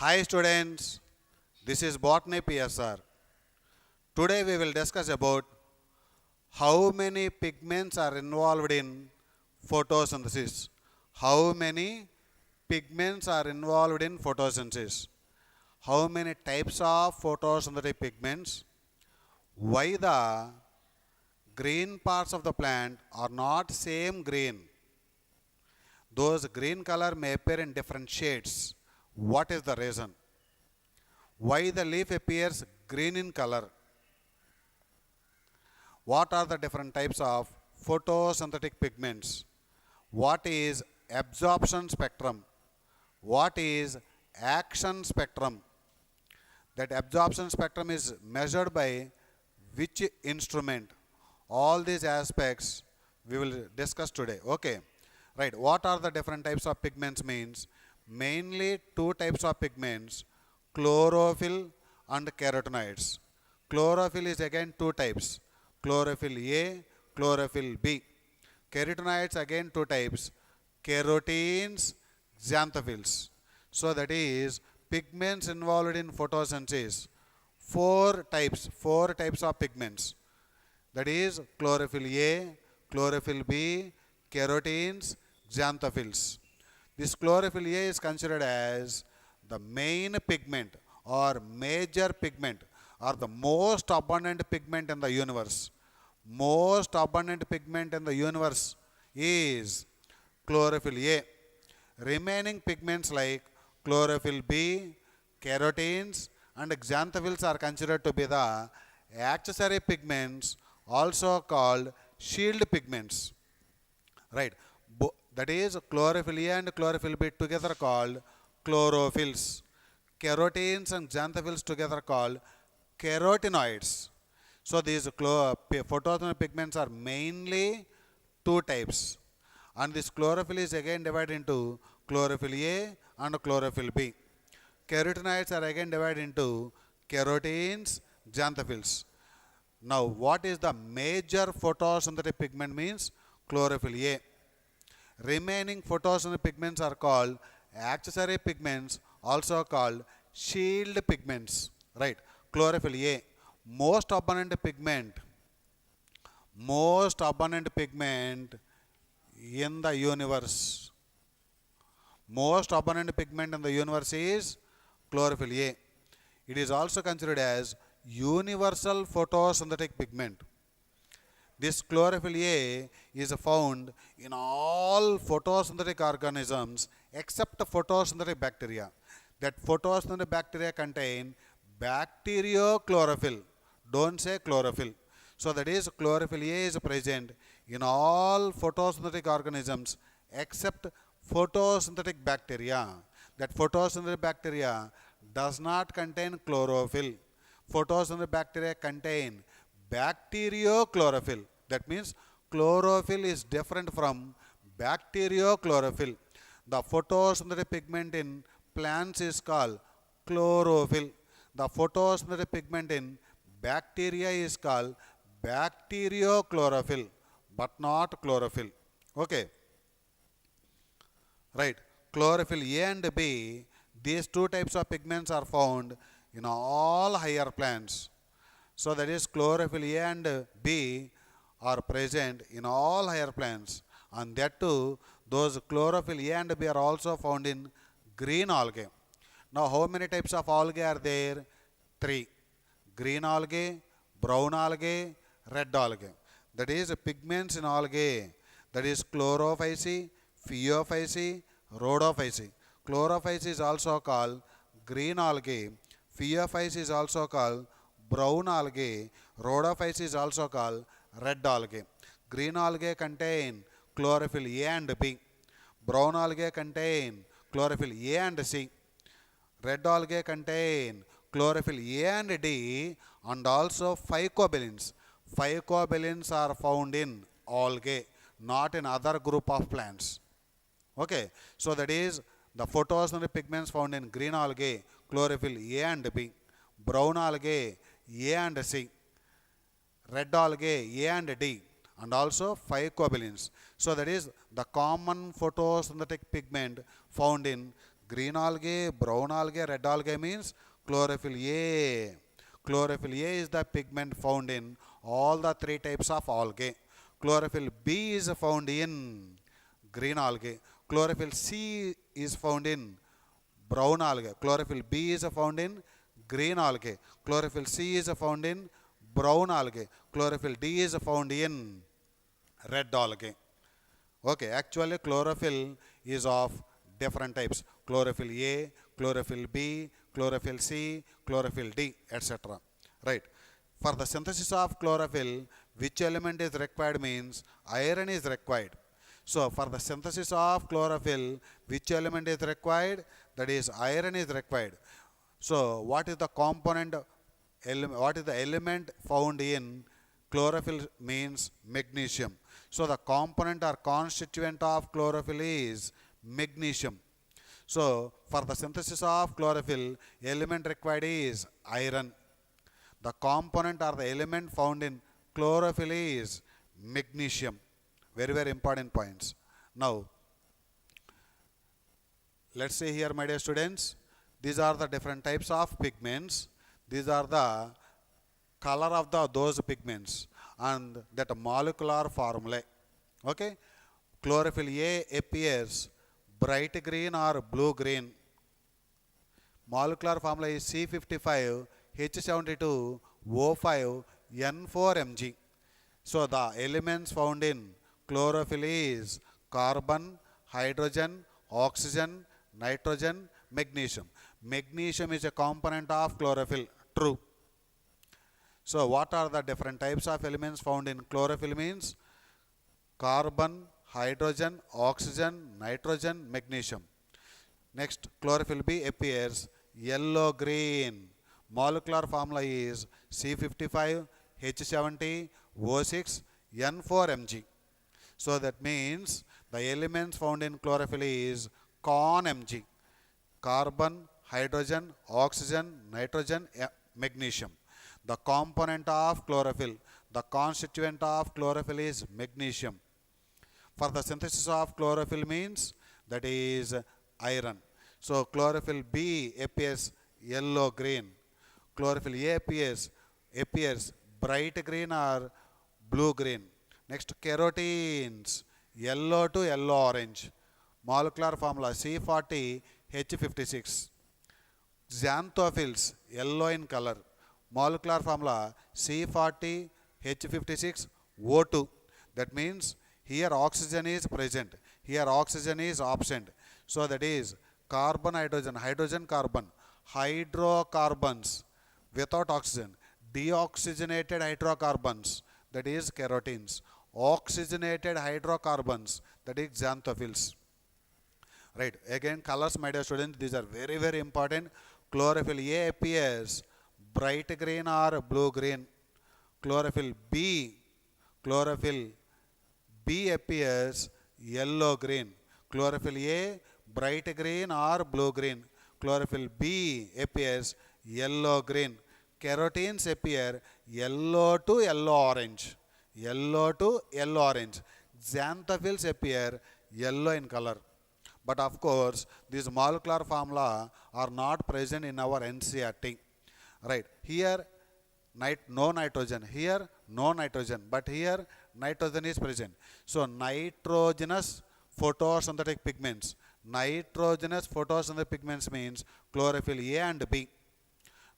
Hi students, this is Botany PSR. Today we will discuss about how many pigments are involved in photosynthesis. How many pigments are involved in photosynthesis? How many types of photosynthetic pigments? Why the green parts of the plant are not same green? Those green color may appear in different shades. What is the reason? Why the leaf appears green in color? What are the different types of photosynthetic pigments? What is absorption spectrum? What is action spectrum? That absorption spectrum is measured by which instrument? All these aspects we will discuss today. Okay. Right. What are the different types of pigments means? Mainly two types of pigments, chlorophyll and carotenoids. Chlorophyll is again two types, chlorophyll A, chlorophyll B. Carotenoids again two types, carotenes, xanthophylls. So that is pigments involved in photosynthesis. Four types of pigments. That is chlorophyll A, chlorophyll B, carotenes, xanthophylls. This chlorophyll A is considered as the main pigment or major pigment or the most abundant pigment in the universe. Most abundant pigment in the universe is chlorophyll A. Remaining pigments like chlorophyll B, carotenes and xanthophylls are considered to be the accessory pigments, also called shield pigments. Right. That is chlorophyll A and chlorophyll B together called chlorophylls. Carotenes and xanthophylls together called carotenoids. So these photosynthetic pigments are mainly two types. And this chlorophyll is again divided into chlorophyll A and chlorophyll B. Carotenoids are again divided into carotenes, xanthophylls. Now what is the major photosynthetic pigment means? Chlorophyll A. Remaining photosynthetic pigments are called accessory pigments, also called shield pigments. Right. Chlorophyll A. Most abundant pigment in the universe. Most abundant pigment in the universe is chlorophyll A. It is also considered as universal photosynthetic pigment. This chlorophyll A is found in all photosynthetic organisms except photosynthetic bacteria. That photosynthetic bacteria contain bacteriochlorophyll. Don't say chlorophyll. So that is chlorophyll A is present in all photosynthetic organisms except photosynthetic bacteria. That photosynthetic bacteria does not contain chlorophyll. Photosynthetic bacteria contain bacteriochlorophyll. That means chlorophyll is different from bacteriochlorophyll. The photosynthetic pigment in plants is called chlorophyll. The photosynthetic pigment in bacteria is called bacteriochlorophyll, but not chlorophyll. Okay. Right. Chlorophyll A and B, these two types of pigments are found in all higher plants. So that is chlorophyll A and B are present in all higher plants, and that too those chlorophyll A and B are also found in green algae. Now how many types of algae are there? Three. Green algae, brown algae, red algae. That is pigments in algae. That is chlorophyce, phaeophyce, rhodophyce. Chlorophyce is also called green algae. Phaeophyce is also called brown algae. Rhodophyce is also called red algae. Green algae contain chlorophyll A and B. Brown algae contain chlorophyll A and C. Red algae contain chlorophyll A and D and also phycobilins. Phycobilins are found in algae, not in other group of plants. Okay, so that is the photosynthetic pigments found in green algae, chlorophyll A and B. Brown algae, A and C. Red algae, A and D. And also phycobilins. So that is the common photosynthetic pigment found in green algae, brown algae, red algae means chlorophyll A. Chlorophyll A is the pigment found in all the three types of algae. Chlorophyll B is found in green algae. Chlorophyll C is found in brown algae. Chlorophyll B is found in green algae. Chlorophyll C is found in brown algae. Chlorophyll D is found in red algae. Okay, actually chlorophyll is of different types. Chlorophyll A, chlorophyll B, chlorophyll C, chlorophyll D, etc. Right. For the synthesis of chlorophyll, which element is required means iron is required. So for the synthesis of chlorophyll, which element is required? That is iron is required. So what is the component, what is the element found in chlorophyll means magnesium. So the component or constituent of chlorophyll is magnesium. So for the synthesis of chlorophyll, element required is iron. The component or the element found in chlorophyll is magnesium. Very, very important points. Now, let's see here, my dear students. These are the different types of pigments. These are the color of those pigments and that molecular formulae. Okay. Chlorophyll A appears bright green or blue green. Molecular formula is C55 H72 O5 N4 Mg. So the elements found in chlorophyll is carbon, hydrogen, oxygen, nitrogen, magnesium. Magnesium is a component of chlorophyll. True. So what are the different types of elements found in chlorophyll means carbon, hydrogen, oxygen, nitrogen, magnesium. Next, chlorophyll B appears yellow green. Molecular formula is C55 H70 O6 N4 Mg. So that means the elements found in chlorophyll is CON-Mg. Carbon, hydrogen, oxygen, nitrogen, magnesium. The component of chlorophyll, the constituent of chlorophyll is magnesium. For the synthesis of chlorophyll means that is iron. So chlorophyll B appears yellow green. Chlorophyll A appears bright green or blue green. Next, carotenes, yellow to yellow orange. Molecular formula C40 H56. Xanthophylls, yellow in color. Molecular formula C40 H56 O2. That means here oxygen is present, here oxygen is absent. So that is carbon, hydrogen, hydrogen, carbon, hydrocarbons without oxygen, deoxygenated hydrocarbons, that is carotenes, oxygenated hydrocarbons, that is xanthophylls. Right, again colors, my dear students, these are very, very important. Chlorophyll A appears bright green or blue green. Chlorophyll B appears yellow green. Chlorophyll A bright green or blue green. Chlorophyll B appears yellow green. Carotenes appear yellow to yellow orange. Yellow to yellow orange. Xanthophylls appear yellow in color. But of course, these molecular formula are not present in our NCERT. Right. Here, no nitrogen. Here, no nitrogen. But here, nitrogen is present. So, nitrogenous photosynthetic pigments. Nitrogenous photosynthetic pigments means chlorophyll A and B.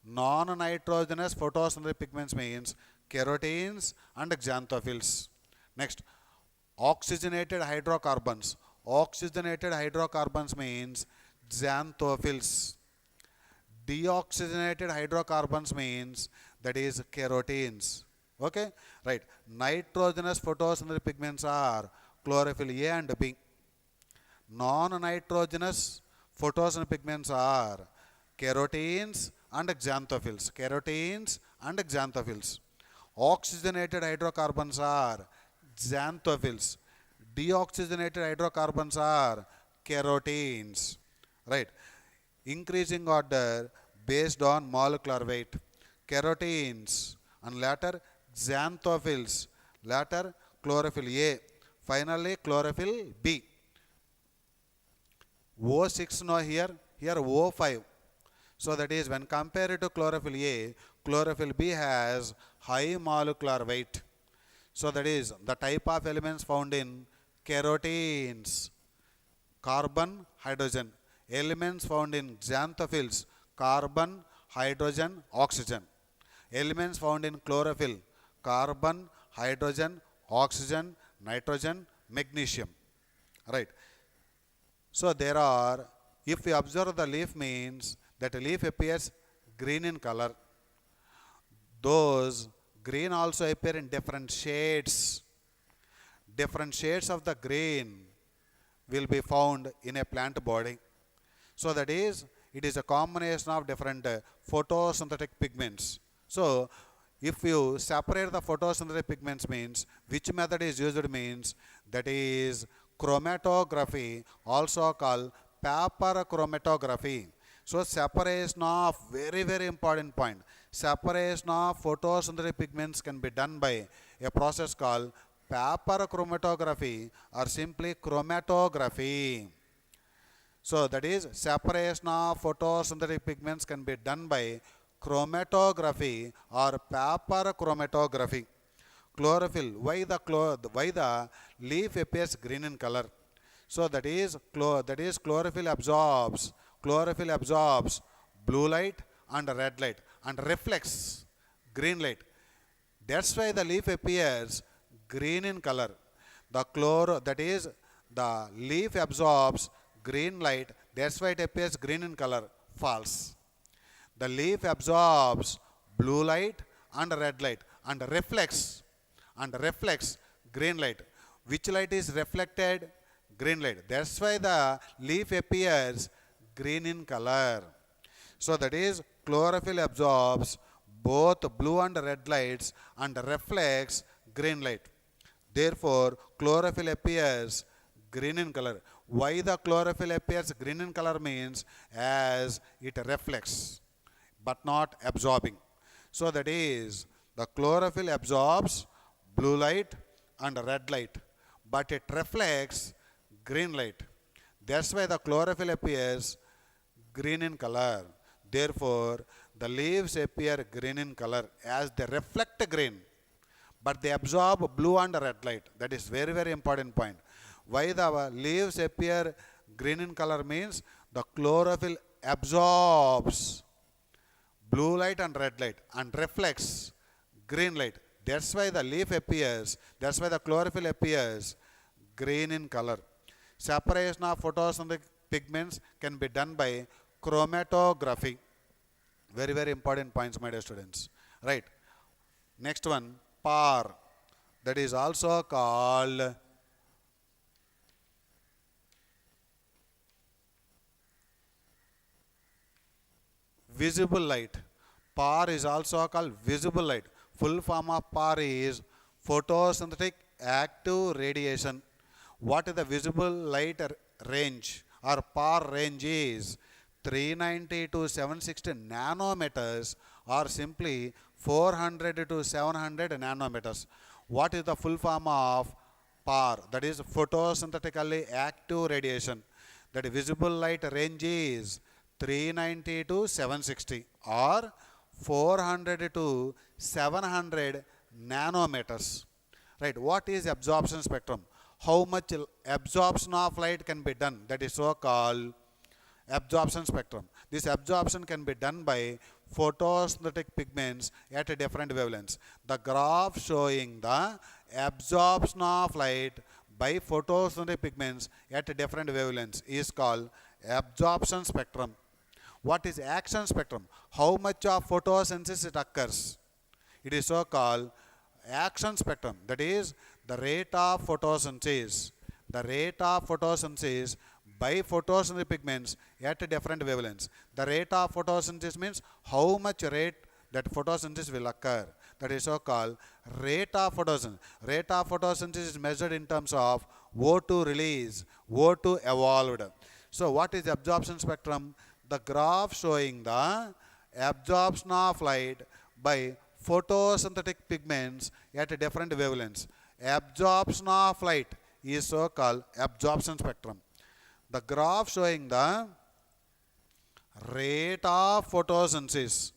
Non-nitrogenous photosynthetic pigments means carotenes and xanthophylls. Next, oxygenated hydrocarbons. Oxygenated hydrocarbons means xanthophylls. Deoxygenated hydrocarbons means that is carotenes. Okay, right. Nitrogenous photosynthetic pigments are chlorophyll A and B. Non-nitrogenous photosynthetic pigments are carotenes and xanthophylls. Carotenes and xanthophylls. Oxygenated hydrocarbons are xanthophylls. Deoxygenated hydrocarbons are carotenes. Right. Increasing order based on molecular weight. Carotenes and later xanthophylls. Later chlorophyll A. Finally chlorophyll B. O6 now here here O5. So that is when compared to chlorophyll A, chlorophyll B has high molecular weight. So that is the type of elements found in carotenes, carbon, hydrogen. Elements found in xanthophylls, carbon, hydrogen, oxygen. Elements found in chlorophyll, carbon, hydrogen, oxygen, nitrogen, magnesium. Right. So there are, if we observe the leaf means that leaf appears green in color. Those green also appear in different shades. Different shades of the green will be found in a plant body. So that is, it is a combination of different photosynthetic pigments. So if you separate the photosynthetic pigments means, which method is used means, that is chromatography, also called paper chromatography. So separation of, very important point, separation of photosynthetic pigments can be done by a process called paper chromatography or simply chromatography. So that is, separation of photosynthetic pigments can be done by chromatography or paper chromatography. Chlorophyll, why the leaf appears green in color? So that is chlorophyll absorbs blue light and red light and reflects green light. That's why the leaf appears green in color. The leaf absorbs green light, that's why it appears green in color. False. The leaf absorbs blue light and red light and reflects green light. Which light is reflected? Green light. That's why the leaf appears green in color. So that is, chlorophyll absorbs both blue and red lights and reflects green light. Therefore, chlorophyll appears green in color. Why the chlorophyll appears green in color means, as it reflects but not absorbing. So that is, the chlorophyll absorbs blue light and red light, but it reflects green light. That's why the chlorophyll appears green in color. Therefore, the leaves appear green in color as they reflect green, but they absorb blue and red light. That is very important point. Why the leaves appear green in color means, the chlorophyll absorbs blue light and red light and reflects green light. That's why the chlorophyll appears green in color. Separation of photosynthetic pigments can be done by chromatography. Very important points, my dear students. Right. Next one, PAR. That is also called visible light. PAR is also called visible light. Full form of PAR is photosynthetic active radiation. What is the visible light range or PAR range is 390 to 760 nanometers or simply 400 to 700 nanometers. What is the full form of PAR? That is photosynthetically active radiation. That visible light range is 390 to 760 or 400 to 700 nanometers. Right. What is absorption spectrum? How much absorption of light can be done? That is so called absorption spectrum. This absorption can be done by photosynthetic pigments at a different wavelengths. The graph showing the absorption of light by photosynthetic pigments at a different wavelengths is called absorption spectrum. What is action spectrum? How much of photosynthesis it occurs? It is so called action spectrum. That is the rate of photosynthesis. The rate of photosynthesis by photosynthetic pigments at different wavelengths. The rate of photosynthesis means how much rate that photosynthesis will occur. That is so called rate of photosynthesis. Rate of photosynthesis is measured in terms of O2 release, O2 evolved. So what is absorption spectrum? The graph showing the absorption of light by photosynthetic pigments at different wavelengths. Absorption of light is so called absorption spectrum. The graph showing the rate of photosynthesis.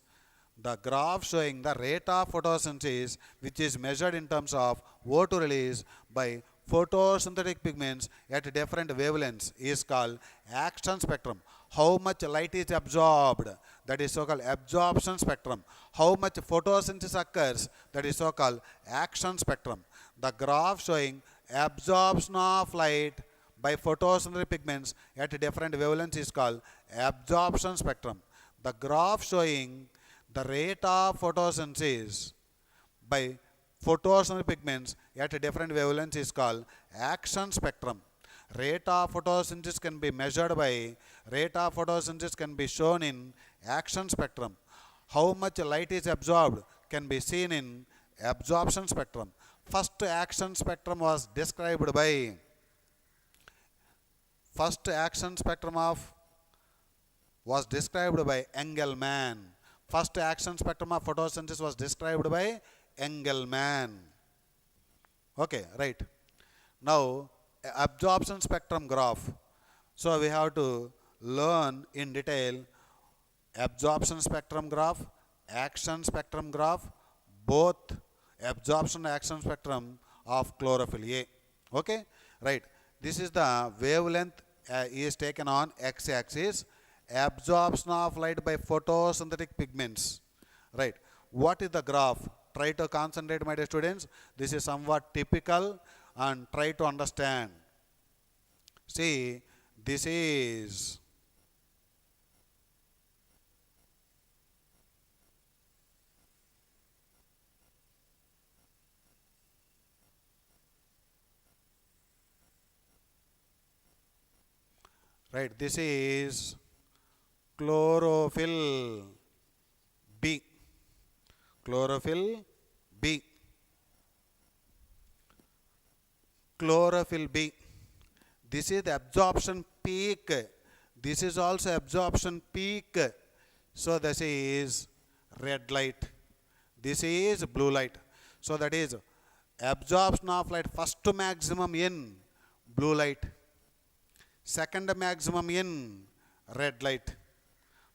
The graph showing the rate of photosynthesis, which is measured in terms of O2 release by photosynthetic pigments at different wavelengths, is called action spectrum. How much light is absorbed, that is so-called absorption spectrum. How much photosynthesis occurs, that is so-called action spectrum. The graph showing absorption of light by photosynthetic pigments at different wavelengths is called absorption spectrum. The graph showing the rate of photosynthesis by photosynthetic pigments at different wavelengths is called action spectrum. Rate of photosynthesis can be measured by, rate of photosynthesis can be shown in action spectrum. How much light is absorbed can be seen in absorption spectrum. First action spectrum was described by, first action spectrum was described by Engelmann. First action spectrum of photosynthesis was described by Engelmann. Okay, right. Now, absorption spectrum graph. So, we have to learn in detail absorption spectrum graph, action spectrum graph, both absorption and action spectrum of chlorophyll A. Okay, right. This is the wavelength is taken on x-axis. Absorption of light by photosynthetic pigments. Right. What is the graph? Try to concentrate, my dear students. This is somewhat typical and try to understand. See, this is right. This is chlorophyll B. Chlorophyll B. Chlorophyll B. This is the absorption peak. This is also absorption peak. So this is red light. This is blue light. So that is absorption of light first maximum in blue light. Second maximum in red light.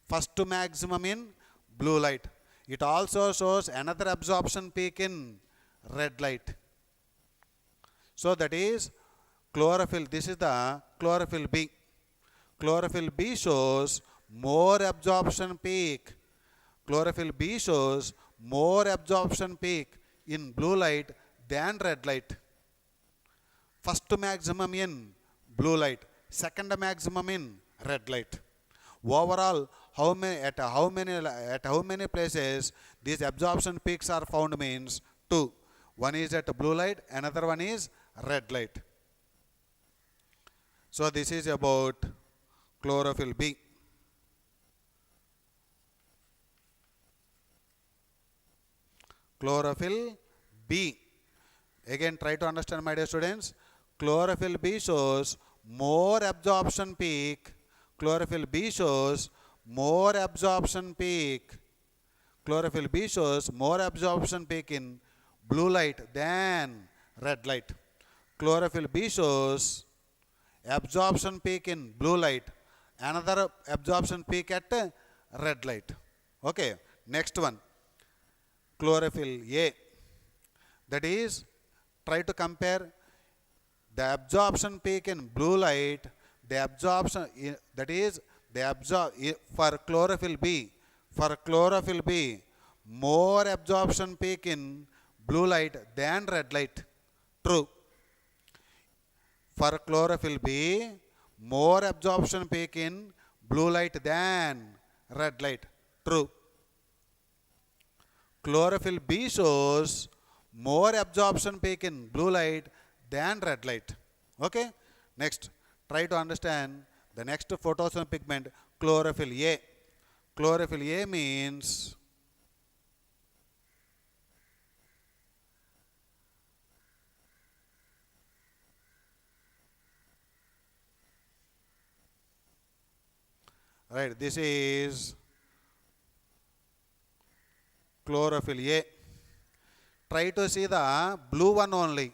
First maximum in blue light. It also shows another absorption peak in red light. So that is chlorophyll. This is the chlorophyll B. Chlorophyll B shows more absorption peak. Chlorophyll B shows more absorption peak in blue light than red light. First maximum in blue light. Second maximum in red light. Overall, at how many places these absorption peaks are found means 2. One is at blue light, another one is red light. So this is about chlorophyll B. Chlorophyll B. Again, try to understand, my dear students. Chlorophyll B shows more absorption peak. Chlorophyll B shows more absorption peak. Chlorophyll B shows more absorption peak in blue light than red light. Chlorophyll B shows absorption peak in blue light, another absorption peak at red light. Okay, next one, chlorophyll A. That is, try to compare the absorption peak in blue light, the absorption, that is, for chlorophyll B. For chlorophyll B, more absorption peak in blue light than red light. True. For chlorophyll B, more absorption peak in blue light than red light. True. Chlorophyll B shows more absorption peak in blue light than red light. Okay. Next, try to understand the next photosynthetic pigment, chlorophyll A. Chlorophyll A means right, this is chlorophyll A. Try to see the blue one only.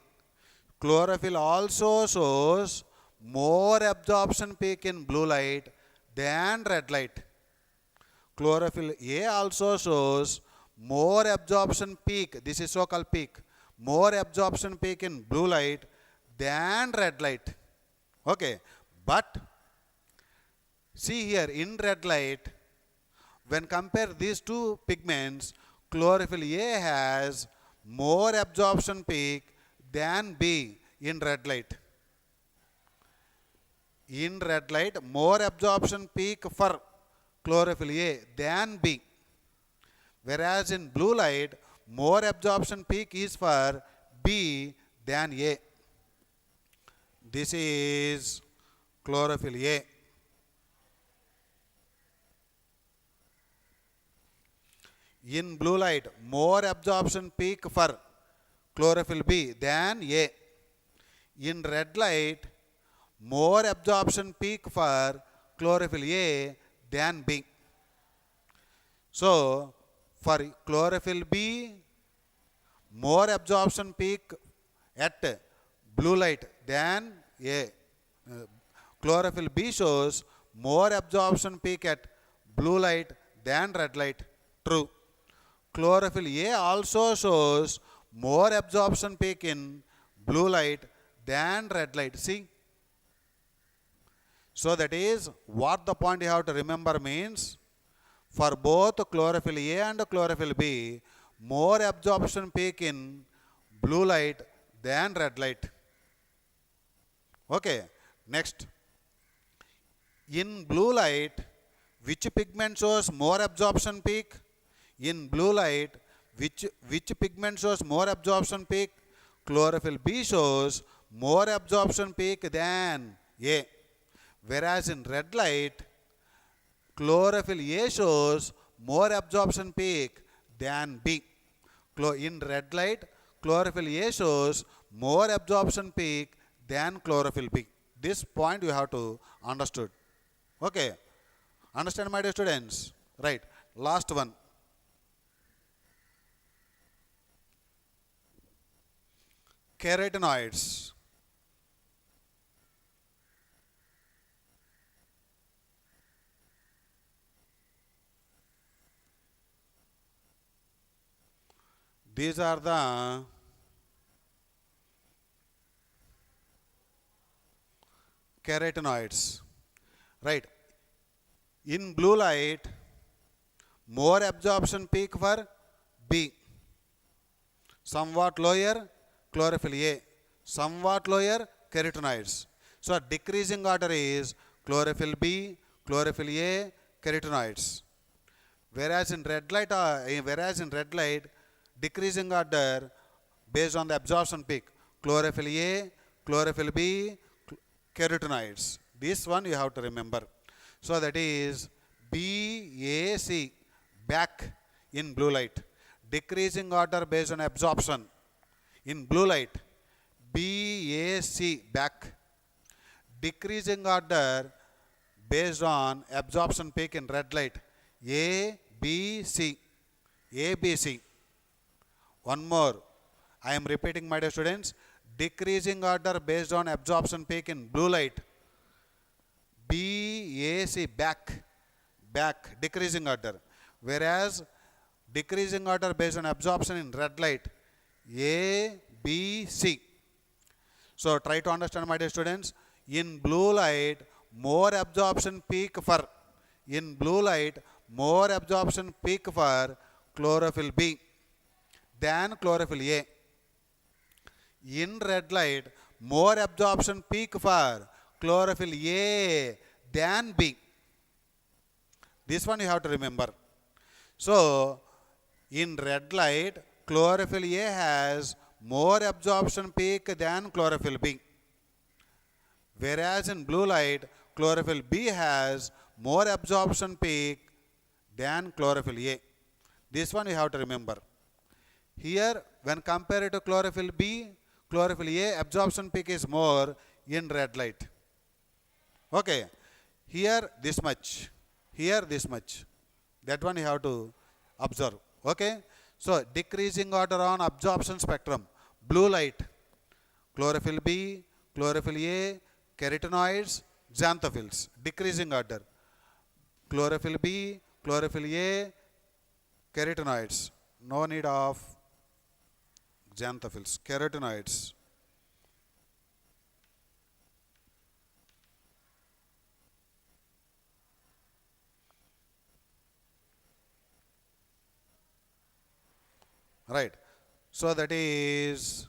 Chlorophyll also shows more absorption peak in blue light than red light. Chlorophyll A also shows more absorption peak. This is so-called peak. More absorption peak in blue light than red light. Okay. But see here, in red light, when compare these two pigments, chlorophyll A has more absorption peak than B in red light. In red light, more absorption peak for chlorophyll A than B. Whereas in blue light, more absorption peak is for B than A. This is chlorophyll A. In blue light, more absorption peak for chlorophyll B than A. In red light, more absorption peak for chlorophyll A than B. So, for chlorophyll B, more absorption peak at blue light than A. Chlorophyll B shows more absorption peak at blue light than red light. True. Chlorophyll A also shows more absorption peak in blue light than red light. See? So that is what the point you have to remember means. For both chlorophyll A and chlorophyll B, more absorption peak in blue light than red light. Okay, next. In blue light, which pigment shows more absorption peak? In blue light, which pigment shows more absorption peak? Chlorophyll B shows more absorption peak than A. Whereas in red light, chlorophyll A shows more absorption peak than B. In red light, chlorophyll A shows more absorption peak than chlorophyll B. This point you have to understood. Okay. Understand, my dear students? Right. Last one. Carotenoids. These are the carotenoids. Right. In blue light, more absorption peak for B. Somewhat lower chlorophyll A. Somewhat lower carotenoids. So decreasing order is chlorophyll B, chlorophyll A, carotenoids. Whereas in red light, decreasing order based on the absorption peak, chlorophyll A, chlorophyll B, carotenoids. This one you have to remember. So that is BAC, back in blue light. Decreasing order based on absorption. In blue light, BAC, back. Decreasing order based on absorption peak in red light, ABC, ABC. One more. I am repeating, my dear students. Decreasing order based on absorption peak in blue light, BAC, back, decreasing order. Whereas decreasing order based on absorption in red light, ABC. So try to understand, my dear students. In blue light, more absorption peak for, in blue light, more absorption peak for chlorophyll B than chlorophyll A. In red light, more absorption peak for chlorophyll A than B. This one you have to remember. So, in red light, chlorophyll A has more absorption peak than chlorophyll B. Whereas in blue light, chlorophyll B has more absorption peak than chlorophyll A. This one you have to remember. Here, when compared to chlorophyll B, chlorophyll A absorption peak is more in red light. Okay. Here this much. Here this much. That one you have to observe. Okay. So decreasing order on absorption spectrum. Blue light, chlorophyll B, chlorophyll A, carotenoids, xanthophylls. Decreasing order. Chlorophyll B, chlorophyll A, carotenoids. No need of xanthophylls, carotenoids. Right. So that is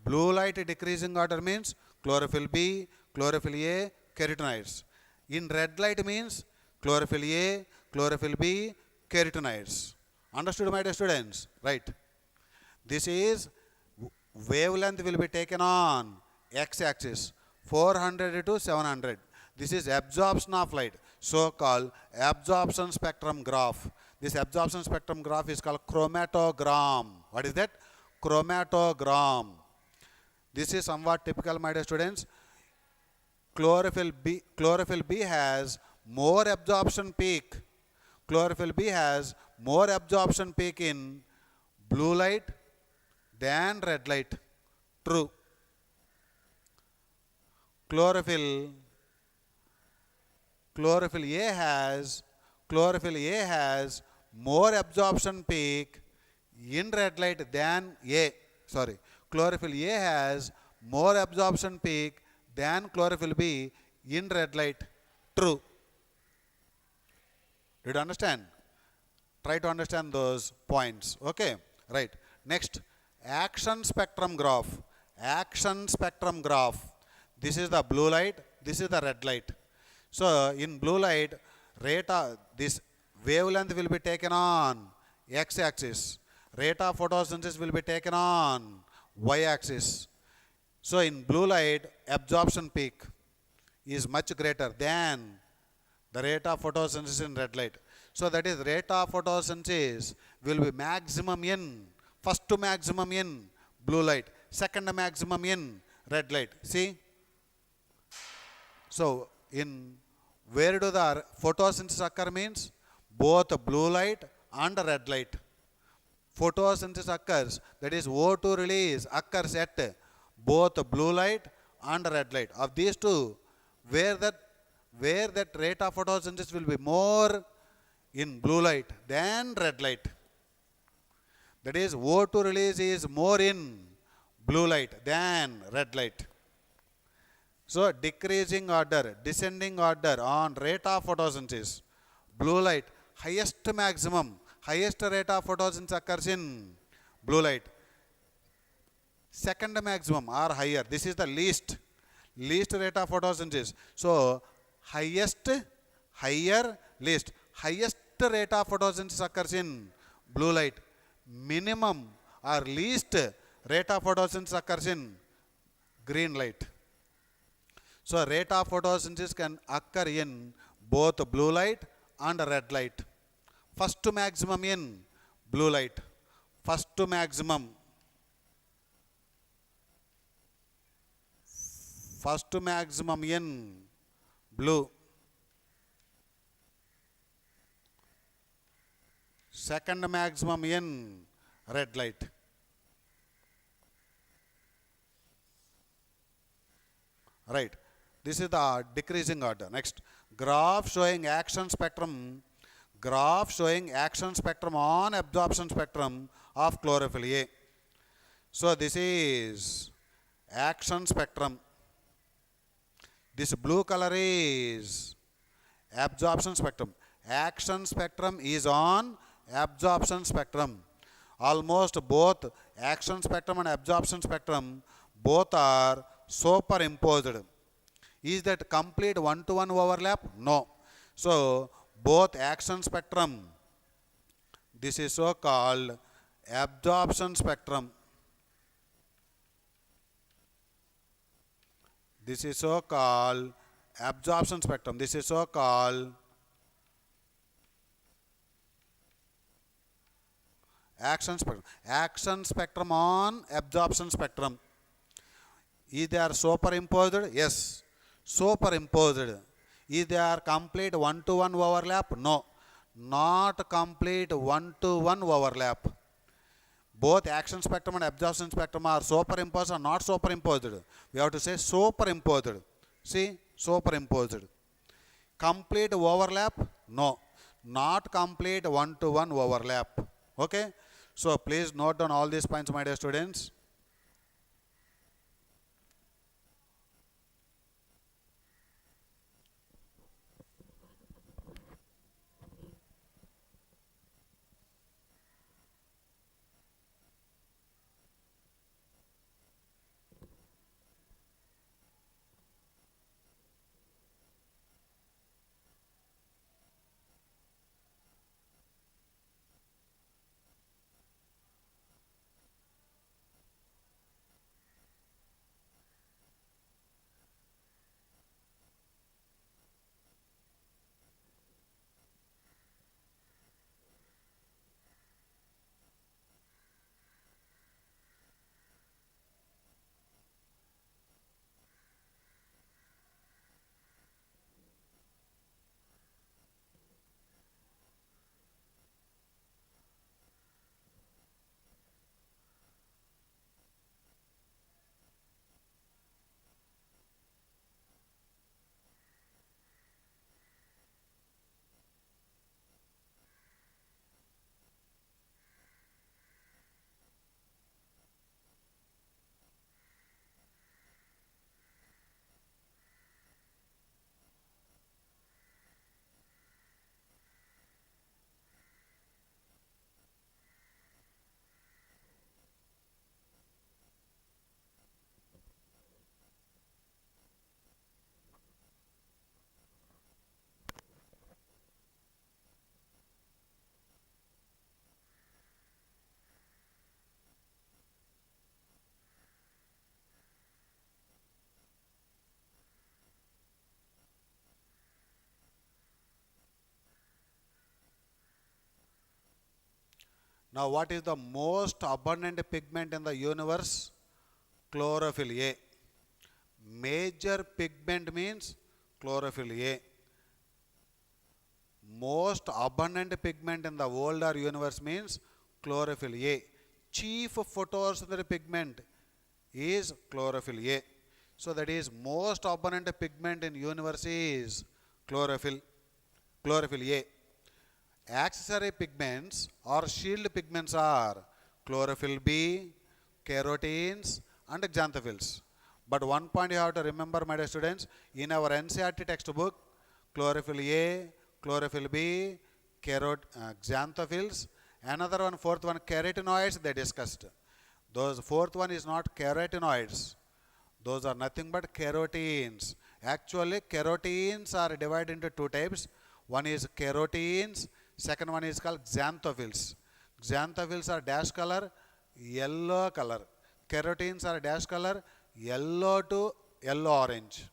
blue light decreasing order means chlorophyll B, chlorophyll A, carotenoids. In red light means chlorophyll A, chlorophyll B, carotenoids. Understood, my dear students? Right. This is wavelength will be taken on x-axis 400 to 700. This is absorption of light, so called absorption spectrum graph. This absorption spectrum graph is called chromatogram. What is that? Chromatogram. This is somewhat typical, my dear students. Chlorophyll B has more absorption peak. Chlorophyll B has more absorption peak in blue light than red light. True. Chlorophyll A has more absorption peak in red light than chlorophyll A has more absorption peak than chlorophyll B in red light. True. Did you understand? Try to understand those points. Okay. Right. Next, action spectrum graph. Action spectrum graph. This is the blue light. This is the red light. So in blue light, this wavelength will be taken on x-axis. Rate of photosynthesis will be taken on y-axis. So in blue light, absorption peak is much greater than the rate of photosynthesis in red light. So that is rate of photosynthesis will be maximum in, first maximum in blue light, second maximum in red light. See? So in where do the photosynthesis occur means both blue light and red light. Photosynthesis occurs, that is O2 release occurs at both blue light and red light. Of these two, where that rate of photosynthesis will be more in blue light than red light. That is O2 release is more in blue light than red light. So decreasing order, descending order on rate of photosynthesis. Blue light, highest rate of photosynthesis occurs in blue light. Second maximum or higher. This is the least rate of photosynthesis. So highest, higher, least. Highest rate of photosynthesis occurs in blue light. Minimum or least rate of photosynthesis occurs in green light. So rate of photosynthesis can occur in both blue light and red light. First maximum in blue light. First maximum in blue. Second maximum in red light. Right. This is the decreasing order. Next, graph showing action spectrum on absorption spectrum of chlorophyll A. So this is action spectrum. This blue color is absorption spectrum. Action spectrum is on absorption spectrum. Almost both action spectrum and absorption spectrum both are superimposed. Is that complete one-to-one overlap? No. So both action spectrum, this is so called absorption spectrum. This is so called absorption spectrum. This is so called action spectrum. Action spectrum on absorption spectrum. Is they are superimposed? Yes. Superimposed. Is they are complete one-to-one overlap? No. Not complete one-to-one overlap. Both action spectrum and absorption spectrum are superimposed or not superimposed. We have to say superimposed. See, superimposed. Complete overlap? No. not complete one-to-one overlap. Okay, so please note down all these points, my dear students. Now, what is the most abundant pigment in the universe? Chlorophyll A. Major pigment means chlorophyll A. Most abundant pigment in the world or universe means chlorophyll A. Chief photosynthetic pigment is chlorophyll A. So that is most abundant pigment in universe is chlorophyll A. Accessory pigments or shield pigments are chlorophyll B, carotenes and xanthophylls. But one point you have to remember, my dear students, in our NCERT textbook, chlorophyll A, chlorophyll B, xanthophylls, another one, fourth one, carotenoids they discussed. Those fourth one is not carotenoids. Those are nothing but carotenes. Actually, carotenes are divided into two types. One is carotenes, second one is called xanthophylls. Xanthophylls are dash color, yellow color. Carotenes are dash color, yellow to yellow orange.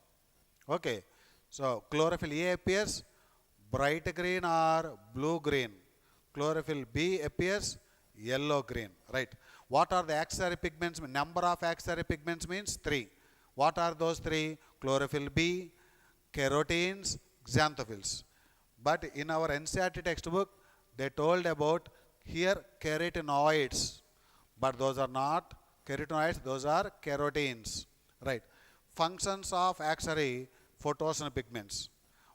Okay, so chlorophyll A appears bright green or blue green. Chlorophyll B appears yellow green, right? What are the accessory pigments? Number of accessory pigments means 3. What are those 3? Chlorophyll B, carotenes, xanthophylls. But in our NCERT textbook, they told about here carotenoids. But those are not carotenoids, those are carotenes, right? Functions of accessory photosynthetic pigments.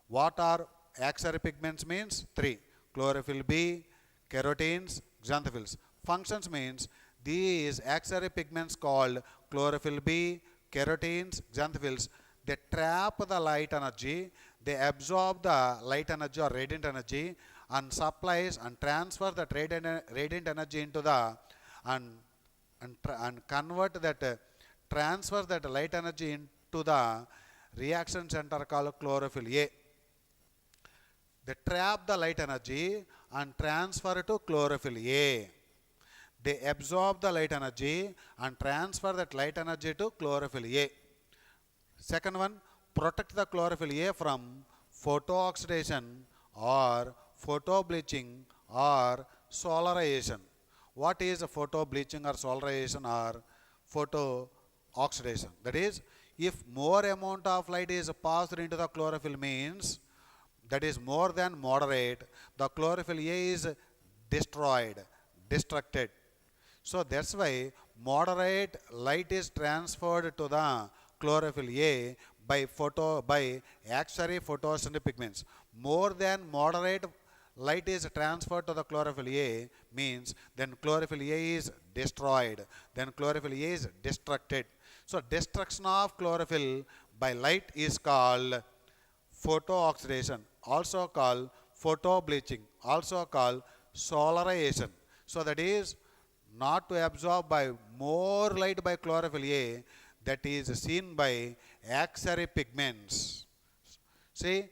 What are accessory pigments means? 3. Chlorophyll B, carotenes, xanthophylls. Functions means these accessory pigments called chlorophyll B, carotenes, xanthophylls, they trap the light energy, they absorb the light energy or radiant energy and supplies and transfer that radiant energy into the and convert that transfer that light energy into the reaction center called chlorophyll A. They trap the light energy and transfer it to chlorophyll A. They absorb the light energy and transfer that light energy to chlorophyll A. Second one, protect the chlorophyll A from photooxidation or photobleaching or solarization. What is photobleaching or solarization or photooxidation? That is, if more amount of light is passed into the chlorophyll means that is more than moderate, the chlorophyll A is destroyed, destructed. So that's why moderate light is transferred to the chlorophyll A by accessory photosynthetic pigments. More than moderate light is transferred to the chlorophyll A means then chlorophyll A is destroyed, then chlorophyll A is destructed. So destruction of chlorophyll by light is called photooxidation, also called photobleaching, also called solarization. So that is not to absorb by more light by chlorophyll A, that is seen by axillary pigments. See,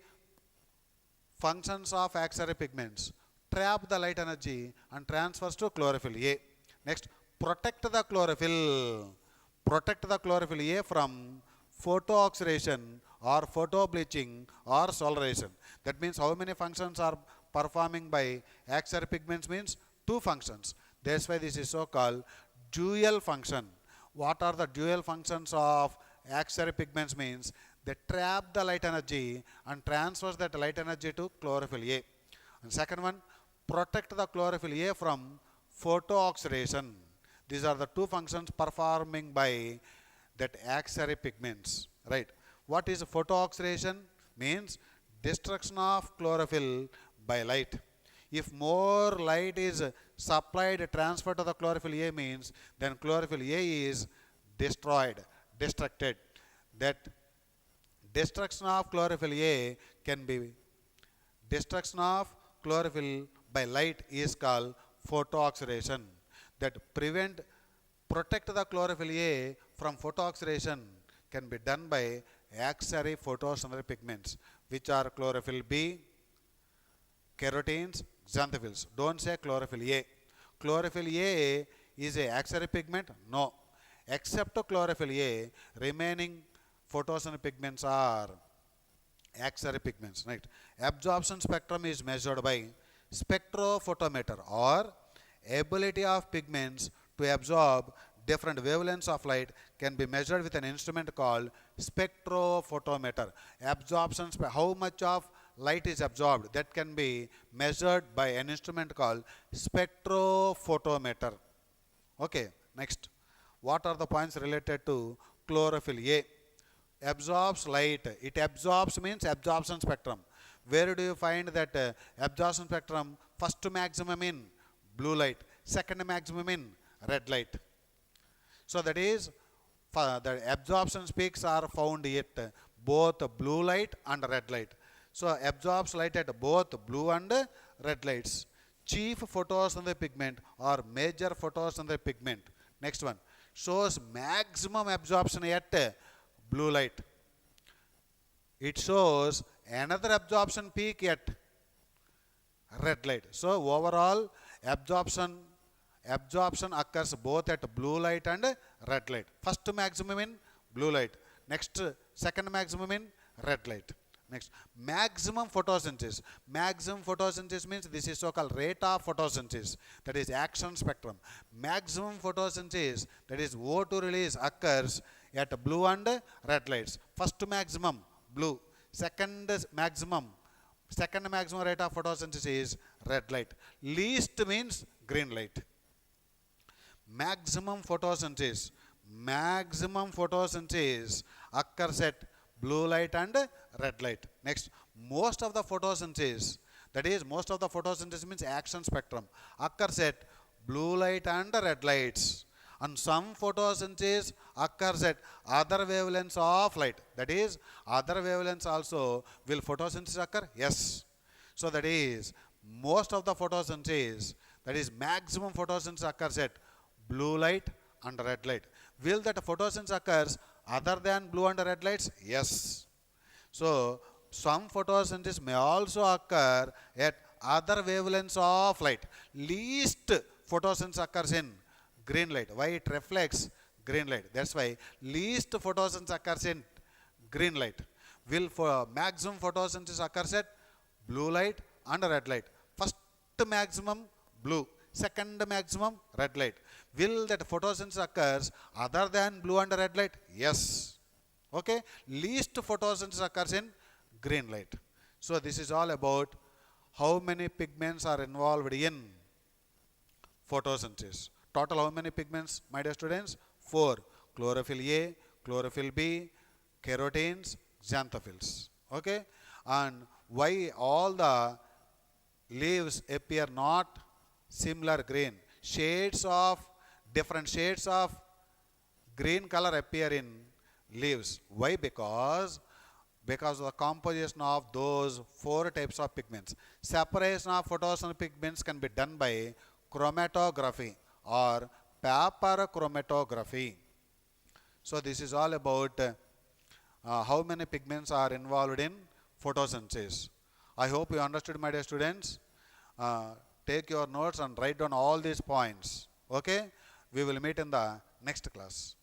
functions of axillary pigments: trap the light energy and transfers to chlorophyll A. Next, protect the chlorophyll. Protect the chlorophyll A from photooxidation or photobleaching or solarization. That means how many functions are performing by axillary pigments means two functions. That's why this is so called dual function. What are the dual functions of axillary pigments means they trap the light energy and transfers that light energy to chlorophyll A. And second one, protect the chlorophyll A from photooxidation. These are the two functions performing by that axillary pigments, right? What is photooxidation? Means destruction of chlorophyll by light. If more light is supplied, transferred to the chlorophyll A means then chlorophyll A is destroyed, destructed. That destruction of chlorophyll A can be destruction of chlorophyll by light is called photooxidation. That protect the chlorophyll A from photooxidation can be done by axillary photosynthetic pigments, which are chlorophyll B, carotenes, xanthophylls. Don't say chlorophyll A. Chlorophyll A is a axillary pigment? No. Except chlorophyll A, remaining photosynthetic pigments are axillary pigments, right? Absorption spectrum is measured by spectrophotometer, or ability of pigments to absorb different wavelengths of light can be measured with an instrument called spectrophotometer. Absorption, how much of light is absorbed, that can be measured by an instrument called spectrophotometer. Okay, next. What are the points related to chlorophyll A? Absorbs light. It absorbs means absorption spectrum. Where do you find that absorption spectrum? First maximum in blue light, second maximum in red light. So that is the absorption peaks are found at both blue light and red light. So absorbs light at both blue and red lights. Chief photosynthetic pigment or major photosynthetic pigment. Next one, shows maximum absorption at blue light. It shows another absorption peak at red light. So overall absorption occurs both at blue light and red light. First maximum in blue light, next second maximum in red light. Next, maximum photosynthesis. Maximum photosynthesis means this is so called rate of photosynthesis, that is action spectrum. Maximum photosynthesis, that is O2 release, occurs at blue and red lights. First maximum blue, second maximum rate of photosynthesis is red light. Least means green light. Maximum photosynthesis occurs at blue light and red light. Next, most of the photosynthesis, that is most of the photosynthesis means action spectrum, occurs at blue light and red lights. And some photosynthesis occurs at other wavelengths of light. That is, other wavelengths also will photosynthesis occur? Yes. So that is, most of the photosynthesis, that is maximum photosynthesis occurs at blue light and red light. Will that photosynthesis occurs other than blue and red lights? Yes. So some photosynthesis may also occur at other wavelengths of light. Least photosynthesis occurs in green light. Why? It reflects green light. That's why least photosynthesis occurs in green light. Will for maximum photosynthesis occurs at blue light and red light. First maximum blue, second maximum red light. Will that photosynthesis occurs other than blue and red light? Yes. Okay. Least photosynthesis occurs in green light. So this is all about how many pigments are involved in photosynthesis. Total how many pigments, my dear students? 4. Chlorophyll A, chlorophyll B, carotenes, xanthophylls. Okay. And why all the leaves appear not similar green. Different shades of green color appear in leaves. Why? Because of the composition of those four types of pigments. Separation of photosynthetic pigments can be done by chromatography or paper chromatography. So this is all about how many pigments are involved in photosynthesis. I hope you understood, my dear students. Take your notes and write down all these points. Okay? We will meet in the next class.